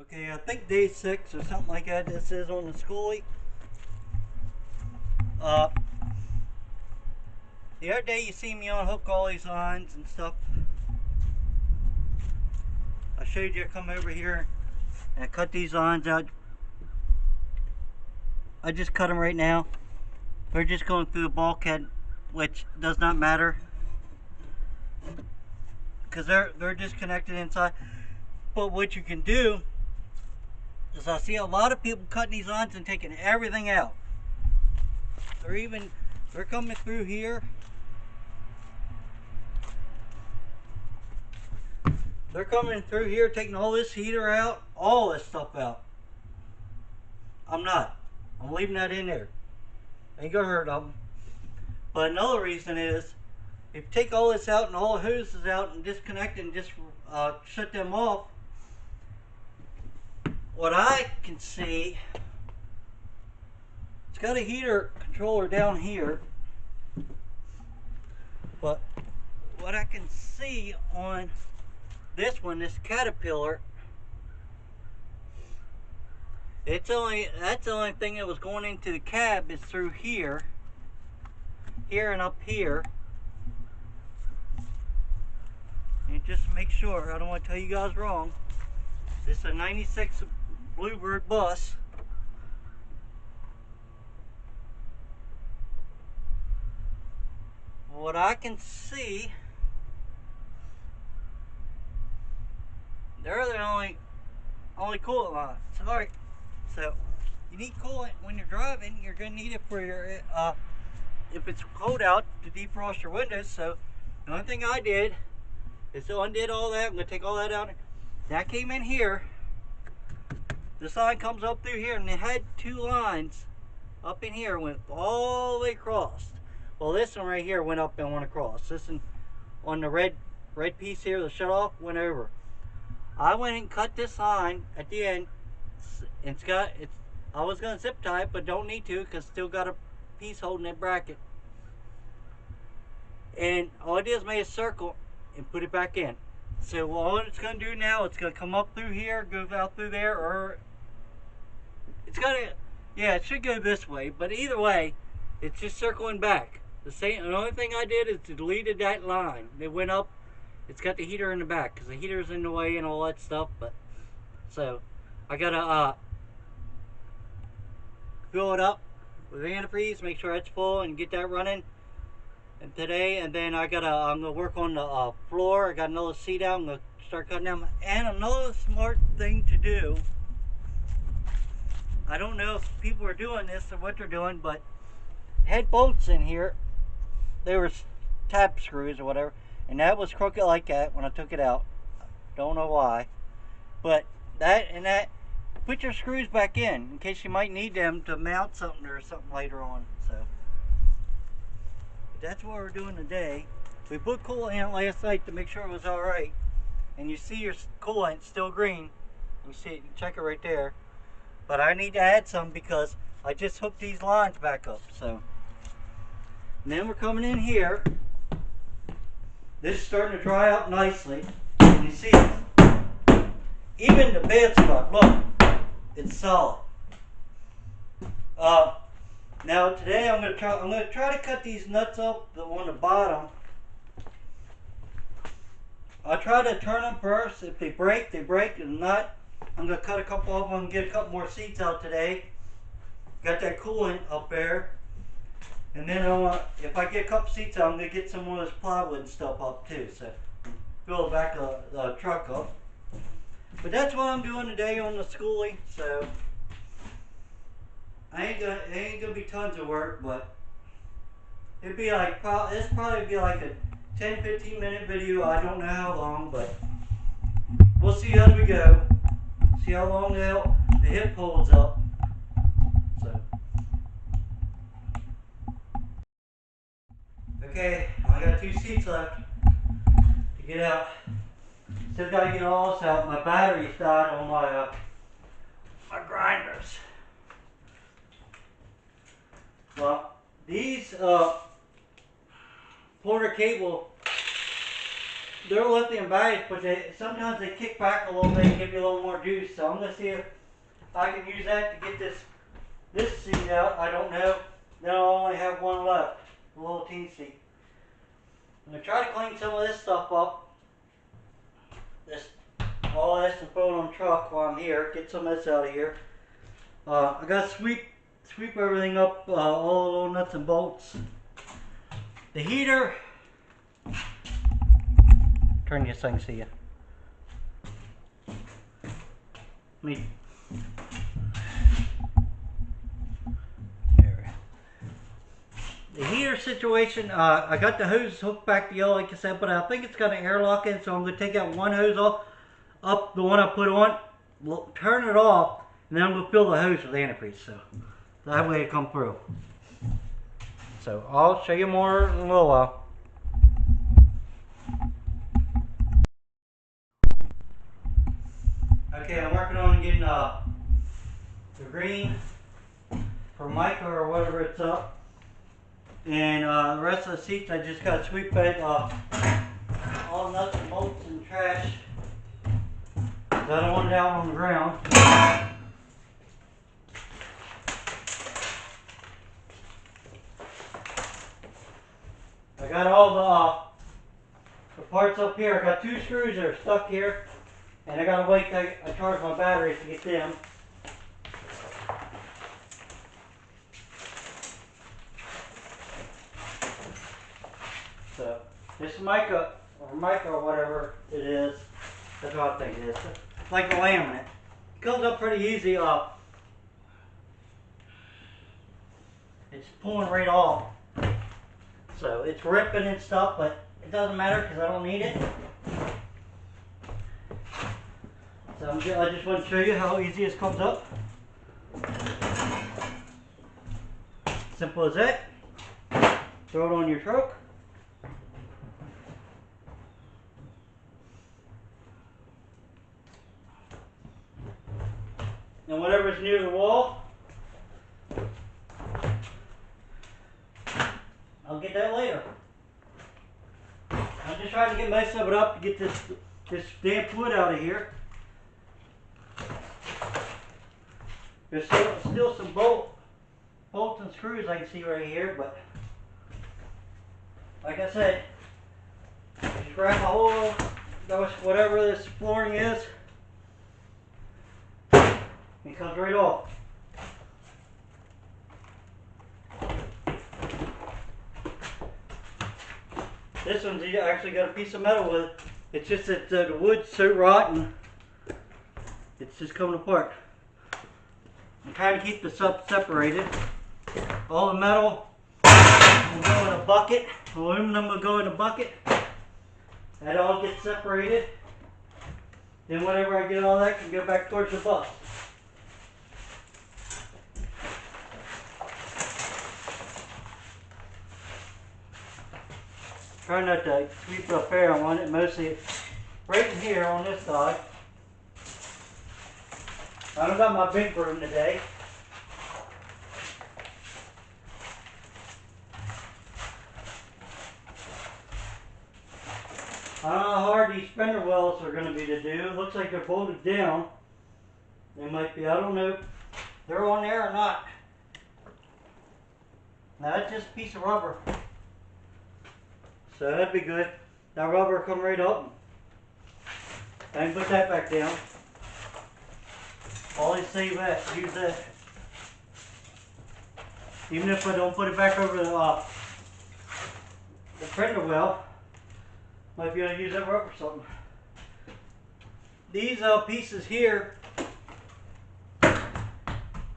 Okay, I think day 6 or something like that. This is on the schoolie. Uh, the other day you see me unhook all these lines and stuff. I showed you I come over here and I cut these lines out. I just cut them right now. They're just going through the bulkhead, which does not matter because they're disconnected inside. But what you can do is I see a lot of people cutting these lines and taking everything out. They're coming through here. They're coming through here, taking all this heater out, all this stuff out. I'm not. I'm leaving that in there. Ain't gonna hurt them. But another reason is, if you take all this out and all the hoses out and disconnect and just shut them off, what I can see, it's got a heater controller down here, but what I can see on this one, this Caterpillar, that's the only thing that was going into the cab is through here and up here. And just to make sure, I don't want to tell you guys wrong, this is a 96 Bluebird bus. What I can see, they're the only coolant lines. Alright, so you need coolant when you're driving. You're going to need it for your, if it's cold out, to defrost your windows. So the only thing I did is to undid all that. I'm going to take all that out. That came in here. This line comes up through here, and they had two lines up in here, went all the way across. Well, this one right here went up and went across. This one on the red piece here, the shut off, went over. I went and cut this line at the end. I was gonna zip tie it, but don't need to because still got a piece holding that bracket. And all I did is made a circle and put it back in. So all it's gonna do now, it's gonna come up through here, go out through there, or it's gonna, yeah, it should go this way. But either way, it's just circling back. The only thing I did is deleted that line. It went up. It's got the heater in the back because the heater's in the way and all that stuff. But so I gotta fill it up with antifreeze, make sure it's full, and get that running. And today, and then I'm gonna work on the floor. I got another seat out. I'm gonna start cutting them. And another smart thing to do, I don't know if people are doing this or what they're doing, but had bolts in here. They were tap screws or whatever, and that was crooked like that when I took it out. Don't know why, but that put your screws back in case you might need them to mount something or something later on. So that's what we're doing today. We put coolant in last night to make sure it was all right, and you see your coolant still green. You see it, you check it right there. But I need to add some because I just hooked these lines back up. So. And then we're coming in here. This is starting to dry up nicely. And you see, even the bad spot, look, it's solid. Now today I'm gonna try to cut these nuts up on the bottom. I'll try to turn them first. If they break, they break. If not, I'm gonna cut a couple of them and get a couple more seats out today. Got that coolant up there. And then if I get a couple seats out, I'm going to get some more of this plywood and stuff up too. So fill the back of the truck up. But that's what I'm doing today on the schoolie. So it ain't gonna be tons of work, but it'd be like probably be like a 10-15 minute video. I don't know how long, but we'll see as we go. See how long the hip holds up. So. Okay, I got 2 seats left to get out. Still got to get all this out. My battery's died on my grinders. Well, these Porter cable, they're lithium batteries, but sometimes they kick back a little bit and give you a little more juice. So I'm gonna see if I can use that to get this seed out. I don't know. Then I'll only have one left, a little teensy. I'm gonna try to clean some of this stuff up. All this and throw it on the truck while I'm here. Get some of this out of here. I gotta sweep everything up, all the little nuts and bolts. The heater. Turn this thing so you. Me. The heater situation, I got the hose hooked back together like I said, but I think it's got an airlock in, so I'm going to take out one hose off, up the one I put on, turn it off, and then I'm going to fill the hose with antifreeze, so that way it come through. So I'll show you more in a little while. Okay, I'm working on getting the green for Micah or whatever it's up. And the rest of the seats, I just got to sweep it all nuts and bolts and trash. I don't want it out on the ground. I got all the parts up here. I got 2 screws that are stuck here, and I got to wait till I charge my batteries to get them. So this mica or whatever it is, that's what I think it is. It's like a laminate. It comes up pretty easy. It's pulling right off. So it's ripping and stuff, but it doesn't matter because I don't need it. So I just want to show you how easy this comes up. Simple as that. Throw it on your truck. And whatever's near the wall, I'll get that later. I'm just trying to get most of it up to get this damp wood out of here. There's still some bolts and screws I can see right here, but like I said, just grab a hole, whatever this flooring is, it comes right off. This one's actually got a piece of metal with it. It's just that the wood's so rotten, it's just coming apart. I'm trying to keep this up separated. All the metal will go in a bucket. Aluminum will go in a bucket. That all gets separated. Then whenever I get all that, can go back towards the bus. Try not to sweep up there. I want it mostly right in here on this side. I don't got my big broom today. I don't know how hard these spindle wells are going to be to do. It looks like they're bolted down. They might be. I don't know if they're on there or not. Now that's just a piece of rubber. So that'd be good. That rubber will come right up. I can put that back down. Always save that. Use that. Even if I don't put it back over the printer well, might be able to use that rubber for something. These pieces here,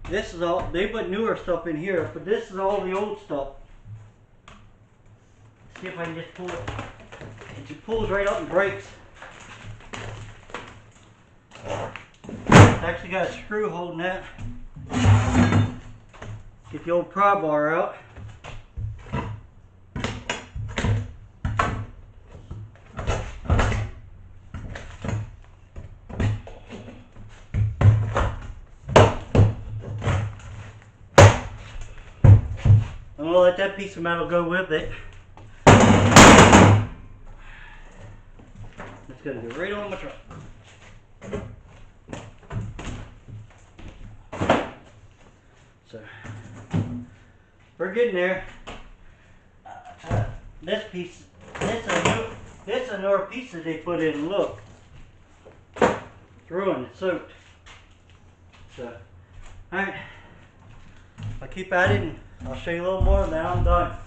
this is all, they put newer stuff in here, but this is all the old stuff. Let's see if I can just pull it. It just pulls right up and breaks. It's actually got a screw holding that. Get the old pry bar out. I'm gonna let that piece of metal go with it. gonna go right on my truck. So we're getting there. This piece, this a newer piece that they put in. Look, through and it's soaked. So, all right, I'll keep at it and I'll show you a little more, and then I'm done.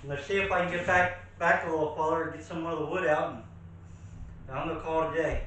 Let's see if I can get back a little farther and get some of the wood out, and I'm gonna call it a day.